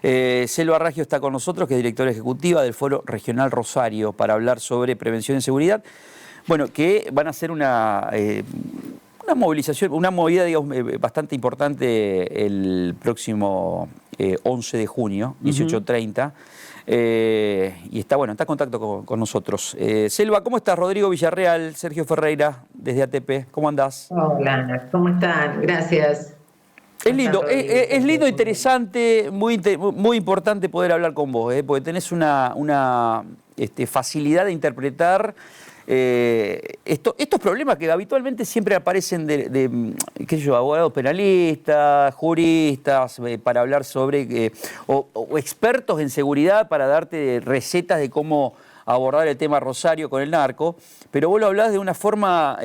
Selva Raggio está con nosotros, que es directora ejecutiva del Foro Regional Rosario, para hablar sobre prevención y seguridad. Bueno, que van a hacer una movilización, una movida, digamos, bastante importante el próximo 11 de junio, 18:30. Y está en contacto con nosotros. Selva, ¿cómo estás? Rodrigo Villarreal, Sergio Ferreira, desde ATP. ¿Cómo andás? Hola, ¿cómo están? Gracias. Es ¿Cómo estás, lindo, Rodrigo? es lindo, Muy bien. interesante, muy importante poder hablar con vos, porque tenés una facilidad de interpretar estos problemas que habitualmente siempre aparecen qué sé yo, abogados penalistas, juristas, para hablar sobre, o expertos en seguridad para darte recetas de cómo abordar el tema Rosario con el narco, pero vos lo hablás de una forma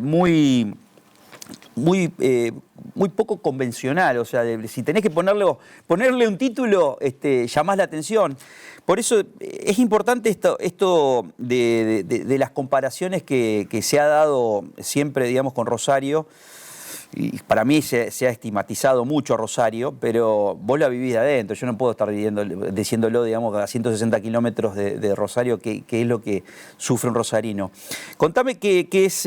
muy poco convencional, o sea, si tenés que ponerle un título, llamás la atención. Por eso es importante esto de las comparaciones que se ha dado siempre, digamos, con Rosario. Y para mí se ha estigmatizado mucho a Rosario, pero vos la vivís de adentro. Yo no puedo estar diciéndolo, digamos, a 160 kilómetros de Rosario, qué es lo que sufre un rosarino. Contame qué es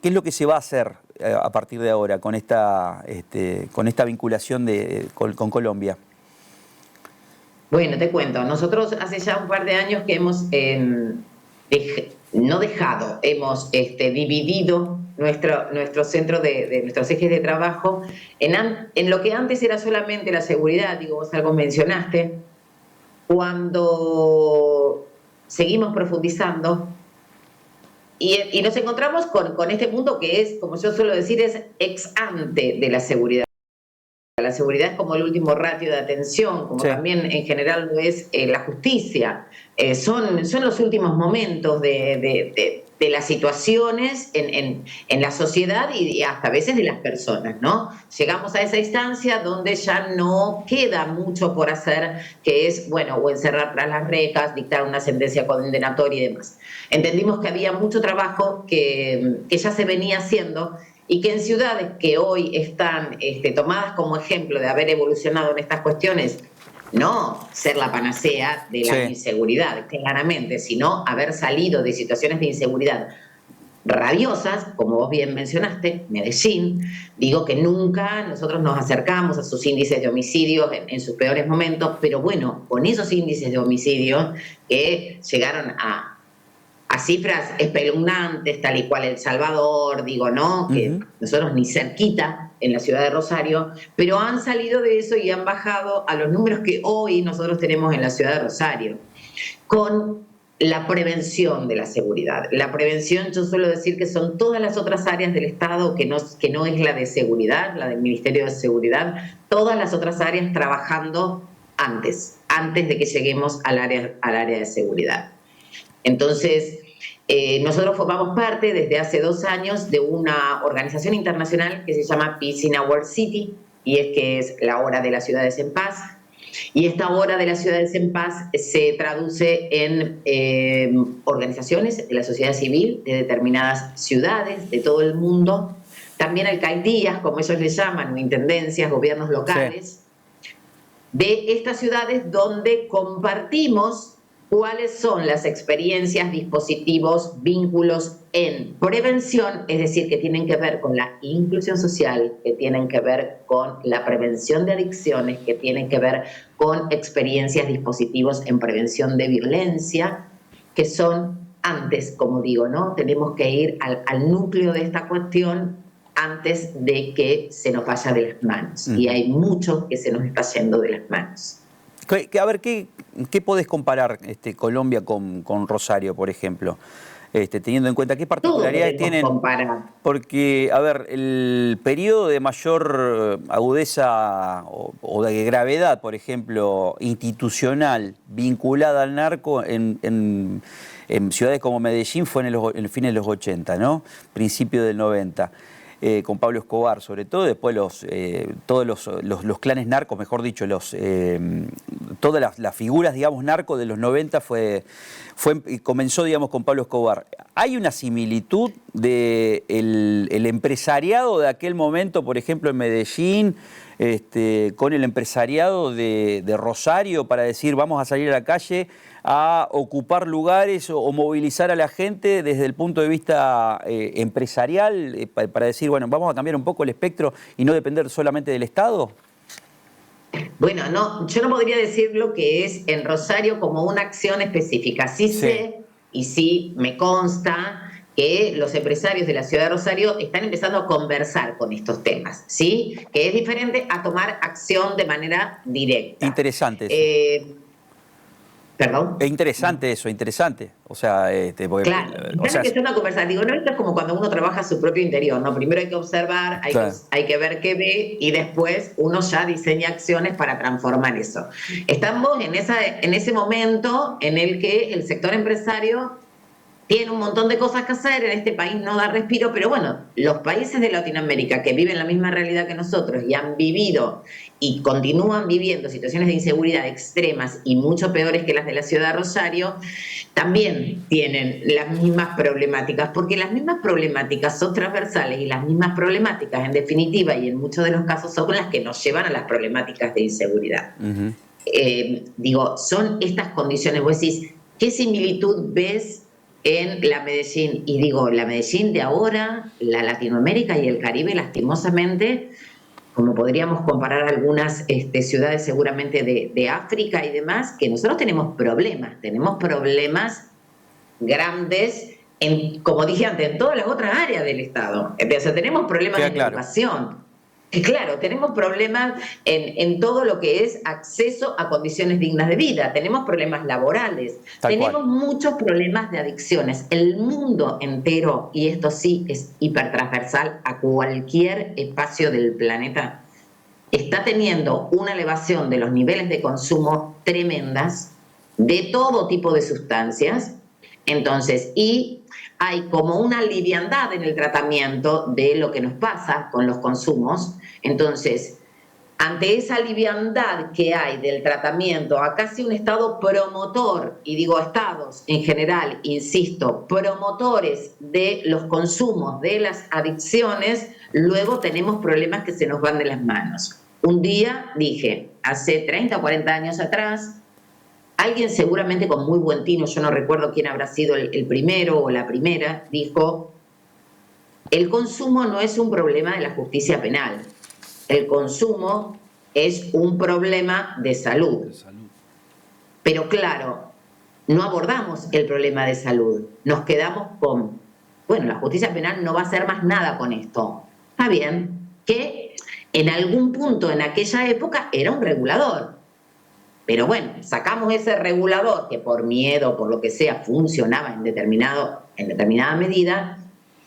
lo que se va a hacer a partir de ahora con esta vinculación con Colombia. Bueno, te cuento, nosotros hace ya un par de años que hemos no dejado, hemos dividido nuestro centro de nuestros ejes de trabajo en lo que antes era solamente la seguridad, digo, vos algo mencionaste, cuando seguimos profundizando y nos encontramos con este punto que es, como yo suelo decir, es ex ante de la seguridad. La seguridad es como el último ratio de atención, como Sí. también en general lo es la justicia. Son los últimos momentos de las situaciones en la sociedad y hasta a veces de las personas, ¿no? Llegamos a esa instancia donde ya no queda mucho por hacer, que es, bueno, o encerrar tras las rejas, dictar una sentencia condenatoria y demás. Entendimos que había mucho trabajo que ya se venía haciendo y que en ciudades que hoy están tomadas como ejemplo de haber evolucionado en estas cuestiones, no ser la panacea de la inseguridad, claramente, sino haber salido de situaciones de inseguridad rabiosas, como vos bien mencionaste, Medellín, digo que nunca nosotros nos acercamos a sus índices de homicidios en sus peores momentos, pero bueno, con esos índices de homicidio que llegaron a cifras espeluznantes, tal y cual El Salvador, digo, ¿no? Que nosotros ni cerquita en la ciudad de Rosario, pero han salido de eso y han bajado a los números que hoy nosotros tenemos en la ciudad de Rosario, con la prevención de la seguridad. La prevención, yo suelo decir que son todas las otras áreas del Estado que no es la de seguridad, la del Ministerio de Seguridad, todas las otras áreas trabajando antes de que lleguemos al área de seguridad. Entonces, nosotros formamos parte desde hace 2 años de una organización internacional que se llama Peace in Our City, y es que es la hora de las ciudades en paz. Y esta hora de las ciudades en paz se traduce en organizaciones de la sociedad civil de determinadas ciudades de todo el mundo, también alcaldías, como ellos les llaman, intendencias, gobiernos locales, de estas ciudades donde compartimos cuáles son las experiencias, dispositivos, vínculos en prevención, es decir, que tienen que ver con la inclusión social, que tienen que ver con la prevención de adicciones, que tienen que ver con experiencias, dispositivos en prevención de violencia, que son antes, como digo, ¿no? Tenemos que ir al núcleo de esta cuestión antes de que se nos vaya de las manos. Y hay mucho que se nos está yendo de las manos. A ver, ¿qué podés comparar Colombia con Rosario, por ejemplo? Teniendo en cuenta qué particularidades tienen. Comparar. Porque, a ver, el periodo de mayor agudeza o de gravedad, por ejemplo, institucional, vinculada al narco en ciudades como Medellín fue en el fin de los 80, ¿no? Principio del 90. Con Pablo Escobar sobre todo, después todos los clanes narcos, mejor dicho, todas las figuras, digamos, narco de los 90 comenzó, digamos, con Pablo Escobar. ¿Hay una similitud de el empresariado de aquel momento, por ejemplo, en Medellín, con el empresariado de Rosario, para decir vamos a salir a la calle a ocupar lugares o movilizar a la gente desde el punto de vista empresarial, para decir, bueno, vamos a cambiar un poco el espectro y no depender solamente del Estado? Bueno, no, yo no podría decir lo que es en Rosario como una acción específica. Sí sé y sí me consta que los empresarios de la ciudad de Rosario están empezando a conversar con estos temas, ¿sí? Que es diferente a tomar acción de manera directa. Interesante eso. ¿Perdón? Es interesante eso, interesante. O sea, porque, claro, están empezando a conversar. Digo, no, esto es como cuando uno trabaja su propio interior, ¿no? Primero hay que observar, hay que ver qué ve y después uno ya diseña acciones para transformar eso. Estamos en ese momento en el que el sector empresario tiene un montón de cosas que hacer, en este país no da respiro, pero bueno, los países de Latinoamérica que viven la misma realidad que nosotros y han vivido y continúan viviendo situaciones de inseguridad extremas y mucho peores que las de la ciudad de Rosario, también tienen las mismas problemáticas, porque las mismas problemáticas son transversales y las mismas problemáticas, en definitiva, y en muchos de los casos son las que nos llevan a las problemáticas de inseguridad. Digo, son estas condiciones, vos decís, ¿qué similitud ves en la Medellín? Y digo, la Medellín de ahora, la Latinoamérica y el Caribe, lastimosamente, como podríamos comparar algunas ciudades seguramente de África y demás, que nosotros tenemos problemas grandes, como dije antes, en todas las otras áreas del Estado. O sea, tenemos problemas en educación. Claro, tenemos problemas en todo lo que es acceso a condiciones dignas de vida, tenemos problemas laborales, tenemos muchos problemas de adicciones. El mundo entero, y esto sí es hipertransversal a cualquier espacio del planeta, está teniendo una elevación de los niveles de consumo tremendas de todo tipo de sustancias. Entonces, y hay como una liviandad en el tratamiento de lo que nos pasa con los consumos. Entonces, ante esa liviandad que hay del tratamiento, a casi un Estado promotor, y digo estados en general, insisto, promotores de los consumos, de las adicciones, luego tenemos problemas que se nos van de las manos. Un día dije, hace 30 o 40 años atrás, alguien seguramente con muy buen tino, yo no recuerdo quién habrá sido el primero o la primera, dijo, el consumo no es un problema de la justicia penal, el consumo es un problema de salud. Pero claro, no abordamos el problema de salud, nos quedamos con, bueno, la justicia penal no va a hacer más nada con esto. Está bien, que en algún punto en aquella época era un regulador. Pero bueno, sacamos ese regulador que por miedo, por lo que sea, funcionaba en determinada medida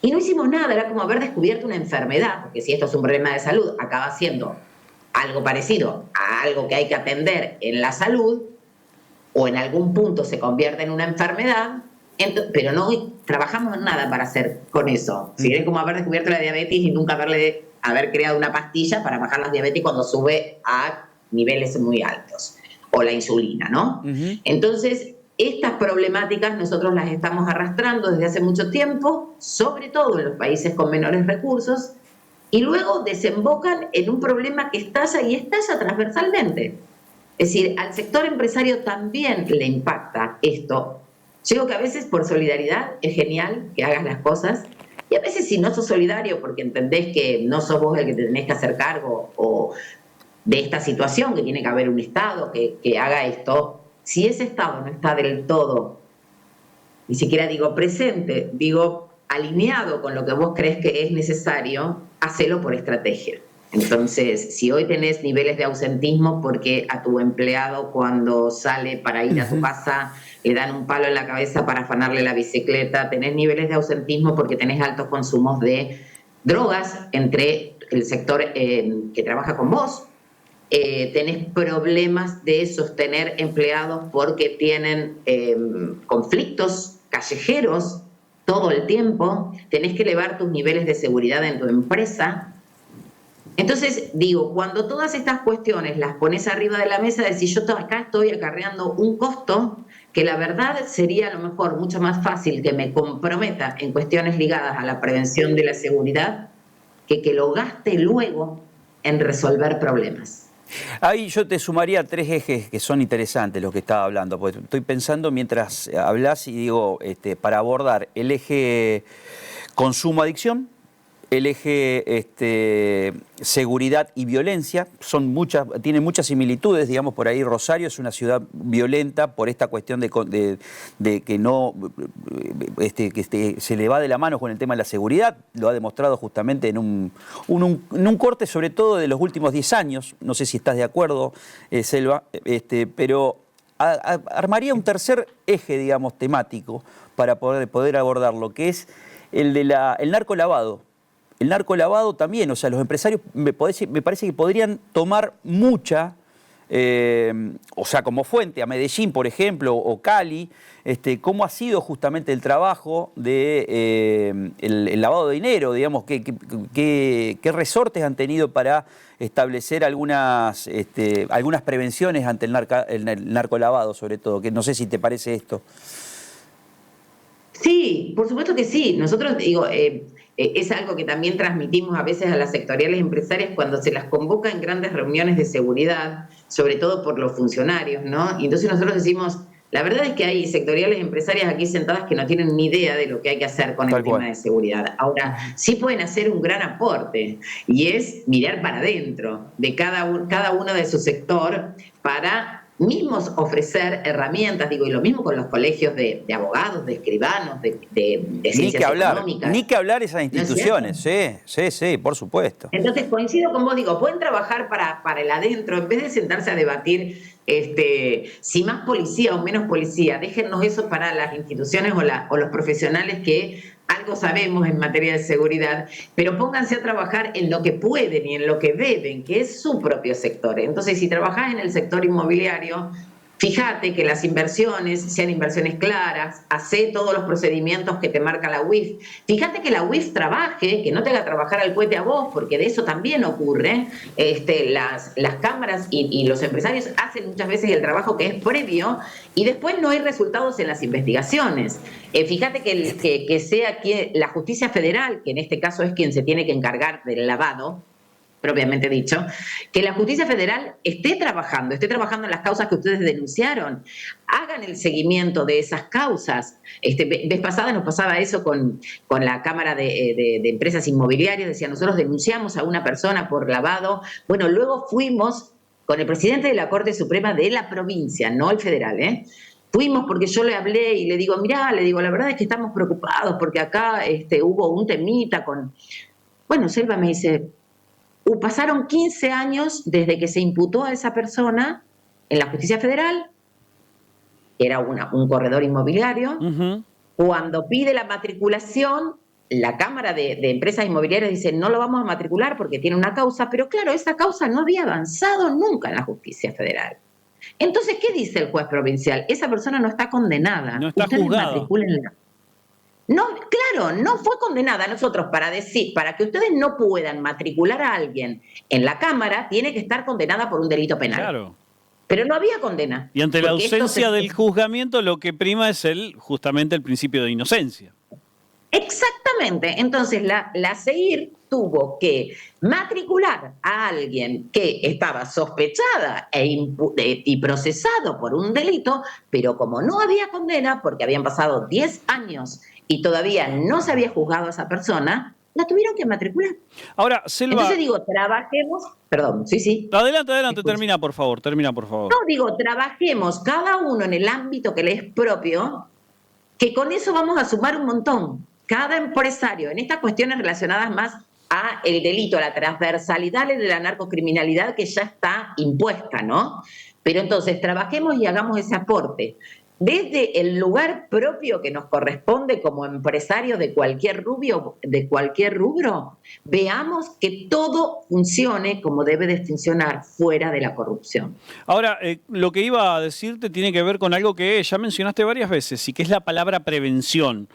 y no hicimos nada. Era como haber descubierto una enfermedad, porque si esto es un problema de salud, acaba siendo algo parecido a algo que hay que atender en la salud o en algún punto se convierte en una enfermedad, pero no trabajamos en nada para hacer con eso. Si es como haber descubierto la diabetes y nunca haber creado una pastilla para bajar la diabetes cuando sube a niveles muy altos. O la insulina, ¿no? Entonces, estas problemáticas nosotros las estamos arrastrando desde hace mucho tiempo, sobre todo en los países con menores recursos, y luego desembocan en un problema que estalla y estalla transversalmente. Es decir, al sector empresario también le impacta esto. Yo digo que a veces por solidaridad es genial que hagas las cosas, y a veces si no sos solidario porque entendés que no sos vos el que te tenés que hacer cargo o de esta situación, que tiene que haber un Estado que haga esto, si ese Estado no está del todo, ni siquiera digo presente, digo alineado con lo que vos crees que es necesario, hacelo por estrategia. Entonces, si hoy tenés niveles de ausentismo porque a tu empleado cuando sale para ir a tu casa le dan un palo en la cabeza para afanarle la bicicleta, tenés niveles de ausentismo porque tenés altos consumos de drogas entre el sector que trabaja con vos, tenés problemas de sostener empleados porque tienen conflictos callejeros todo el tiempo, tenés que elevar tus niveles de seguridad en tu empresa. Entonces, digo, cuando todas estas cuestiones las pones arriba de la mesa, decís, yo acá estoy acarreando un costo que la verdad sería a lo mejor mucho más fácil que me comprometa en cuestiones ligadas a la prevención de la seguridad que lo gaste luego en resolver problemas. Ahí yo te sumaría 3 ejes que son interesantes los que estaba hablando, porque estoy pensando mientras hablas y digo, para abordar el eje consumo-adicción, el eje seguridad y violencia, tienen muchas similitudes, digamos, por ahí Rosario es una ciudad violenta por esta cuestión de que no se le va de la mano con el tema de la seguridad, lo ha demostrado justamente en un corte sobre todo de los últimos 10 años, no sé si estás de acuerdo, Selva, pero armaría un tercer eje, digamos, temático para poder abordar que es el narcolavado. El narcolavado también, o sea, los empresarios me parece que podrían tomar mucha, o sea, como fuente a Medellín, por ejemplo, o Cali, cómo ha sido justamente el trabajo de el lavado de dinero, digamos, qué resortes han tenido para establecer algunas prevenciones ante el narcolavado, sobre todo, que no sé si te parece esto. Sí, por supuesto que sí. Nosotros, digo, es algo que también transmitimos a veces a las sectoriales empresarias cuando se las convoca en grandes reuniones de seguridad, sobre todo por los funcionarios, ¿no? Y entonces nosotros decimos, la verdad es que hay sectoriales empresarias aquí sentadas que no tienen ni idea de lo que hay que hacer con el tema de seguridad. Ahora, sí pueden hacer un gran aporte y es mirar para adentro de cada uno de su sector para mismos ofrecer herramientas, digo, y lo mismo con los colegios de abogados, de escribanos, de ciencias económicas. Ni que hablar esas instituciones, ¿no? Sí, por supuesto. Entonces coincido con vos, digo, pueden trabajar para el adentro, en vez de sentarse a debatir si más policía o menos policía, déjennos eso para las instituciones o los profesionales que algo sabemos en materia de seguridad, pero pónganse a trabajar en lo que pueden y en lo que deben, que es su propio sector. Entonces, si trabajás en el sector inmobiliario, fíjate que las inversiones sean inversiones claras, hacé todos los procedimientos que te marca la UIF. Fíjate que la UIF trabaje, que no te haga trabajar al cohete a vos, porque de eso también ocurre. Las cámaras y los empresarios hacen muchas veces el trabajo que es previo y después no hay resultados en las investigaciones. Fíjate que sea la justicia federal, que en este caso es quien se tiene que encargar del lavado, propiamente dicho, que la justicia federal esté trabajando en las causas que ustedes denunciaron, hagan el seguimiento de esas causas. Vez pasada nos pasaba eso con la Cámara de Empresas Inmobiliarias, decía, nosotros denunciamos a una persona por lavado, bueno, luego fuimos con el presidente de la Corte Suprema de la provincia, no el federal, Fuimos porque yo le hablé y le digo, mirá, la verdad es que estamos preocupados porque acá hubo un temita con... Bueno, Selva me dice... Pasaron 15 años desde que se imputó a esa persona en la justicia federal, era un corredor inmobiliario, cuando pide la matriculación, la Cámara de Empresas Inmobiliarias dice no lo vamos a matricular porque tiene una causa, pero claro, esa causa no había avanzado nunca en la justicia federal. Entonces, ¿qué dice el juez provincial? Esa persona no está condenada. No está juzgada. No, claro, no fue condenada. Nosotros, para que ustedes no puedan matricular a alguien en la Cámara, tiene que estar condenada por un delito penal. Claro. Pero no había condena. Y ante la ausencia del juzgamiento, lo que prima es justamente el principio de inocencia. Exactamente. Entonces, la CEIR tuvo que matricular a alguien que estaba sospechada y procesado por un delito, pero como no había condena, porque habían pasado 10 años y todavía no se había juzgado a esa persona, la tuvieron que matricular. Ahora, Selva... Entonces digo, trabajemos... Perdón, sí. Adelante, termina por favor. No, digo, trabajemos cada uno en el ámbito que le es propio, que con eso vamos a sumar un montón. Cada empresario, en estas cuestiones relacionadas más a el delito, a la transversalidad de la narcocriminalidad que ya está impuesta, ¿no? Pero entonces trabajemos y hagamos ese aporte. Desde el lugar propio que nos corresponde como empresarios de cualquier rubro, veamos que todo funcione como debe de funcionar fuera de la corrupción. Ahora, lo que iba a decirte tiene que ver con algo que ya mencionaste varias veces y que es la palabra prevención,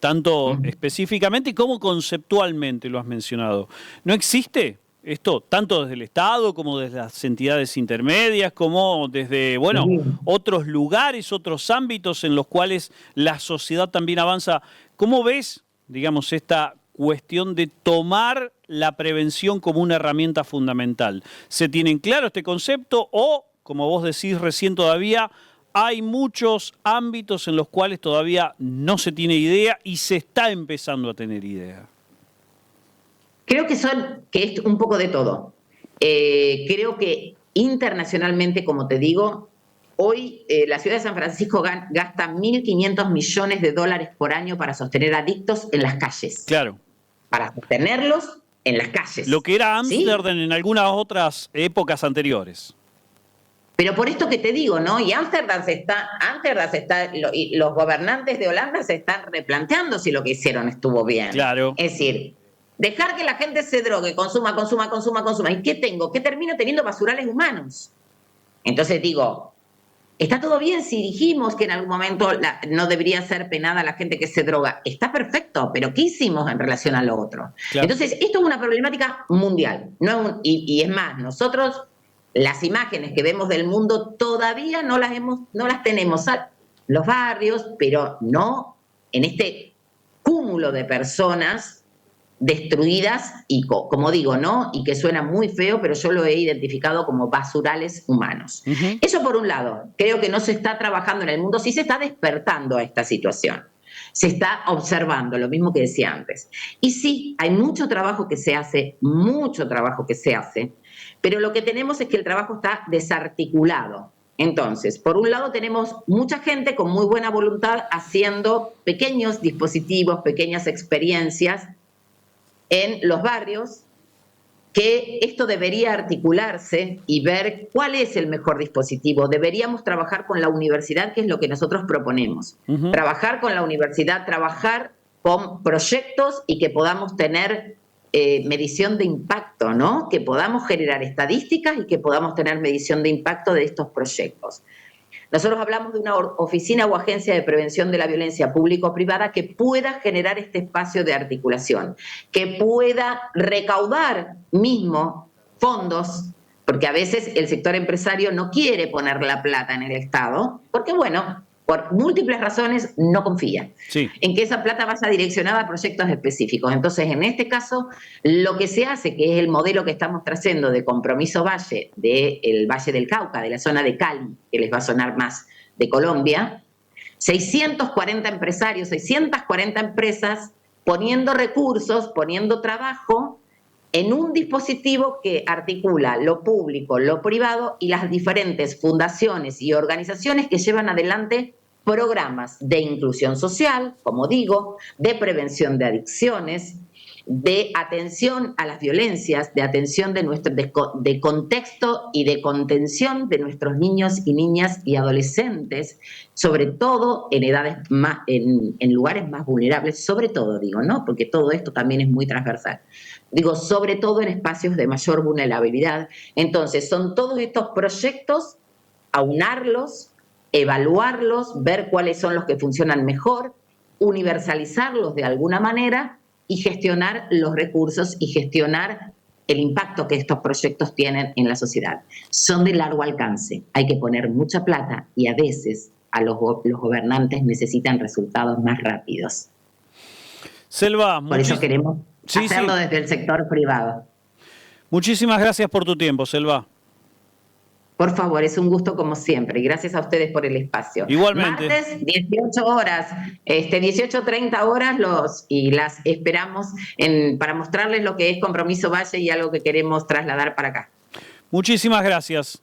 tanto específicamente como conceptualmente lo has mencionado. ¿No existe esto, tanto desde el Estado como desde las entidades intermedias, como desde, bueno, otros lugares, otros ámbitos en los cuales la sociedad también avanza. ¿Cómo ves, digamos, esta cuestión de tomar la prevención como una herramienta fundamental? ¿Se tiene en claro este concepto o, como vos decís recién todavía, hay muchos ámbitos en los cuales todavía no se tiene idea y se está empezando a tener idea? Creo que es un poco de todo. Creo que internacionalmente, como te digo, hoy la ciudad de San Francisco gasta 1.500 millones de dólares por año para sostener adictos en las calles. Claro. Para sostenerlos en las calles. Lo que era Ámsterdam, ¿sí? En algunas otras épocas anteriores. Pero por esto que te digo, ¿no? Y los gobernantes de Holanda se están replanteando si lo que hicieron estuvo bien. Claro. Es decir, dejar que la gente se drogue, consuma. ¿Y qué tengo? ¿Qué termino teniendo? Basurales humanos. Entonces digo, está todo bien si dijimos que en algún momento no debería ser penada la gente que se droga. Está perfecto, pero ¿qué hicimos en relación a lo otro? Claro. Entonces, esto es una problemática mundial. Y es más, nosotros las imágenes que vemos del mundo todavía no las tenemos en los barrios, pero no en este cúmulo de personas destruidas y, como digo, ¿no? Y que suena muy feo, pero yo lo he identificado como basurales humanos. Eso por un lado. Creo que no se está trabajando en el mundo, sí se está despertando a esta situación. Se está observando, lo mismo que decía antes. Y sí, hay mucho trabajo que se hace, pero lo que tenemos es que el trabajo está desarticulado. Entonces, por un lado tenemos mucha gente con muy buena voluntad haciendo pequeños dispositivos, pequeñas experiencias en los barrios, que esto debería articularse y ver cuál es el mejor dispositivo. Deberíamos trabajar con la universidad, que es lo que nosotros proponemos. Trabajar con la universidad, trabajar con proyectos y que podamos tener medición de impacto, ¿no? Que podamos generar estadísticas y que podamos tener medición de impacto de estos proyectos. Nosotros hablamos de una oficina o agencia de prevención de la violencia público-privada que pueda generar este espacio de articulación, que pueda recaudar mismo fondos, porque a veces el sector empresario no quiere poner la plata en el Estado, porque bueno, por múltiples razones no confía en que esa plata vaya direccionada a proyectos específicos. Entonces, en este caso, lo que se hace, que es el modelo que estamos trayendo de Compromiso Valle, del Valle del Cauca, de la zona de Cali, que les va a sonar más, de Colombia, 640 empresarios, 640 empresas poniendo recursos, poniendo trabajo en un dispositivo que articula lo público, lo privado y las diferentes fundaciones y organizaciones que llevan adelante programas de inclusión social, como digo, de prevención de adicciones, de atención a las violencias, de atención de contexto y de contención de nuestros niños y niñas y adolescentes, sobre todo en edades más, en lugares más vulnerables, sobre todo digo, ¿no? Porque todo esto también es muy transversal. Digo, sobre todo en espacios de mayor vulnerabilidad. Entonces, son todos estos proyectos, aunarlos, evaluarlos, ver cuáles son los que funcionan mejor, universalizarlos de alguna manera y gestionar los recursos y gestionar el impacto que estos proyectos tienen en la sociedad. Son de largo alcance, hay que poner mucha plata y a veces los gobernantes necesitan resultados más rápidos. Selva, por eso queremos hacerlo desde el sector privado. Muchísimas gracias por tu tiempo, Selva. Por favor, es un gusto como siempre. Gracias a ustedes por el espacio. Igualmente. Martes, 18 horas, 18:30 horas las esperamos para mostrarles lo que es Compromiso Valle y algo que queremos trasladar para acá. Muchísimas gracias.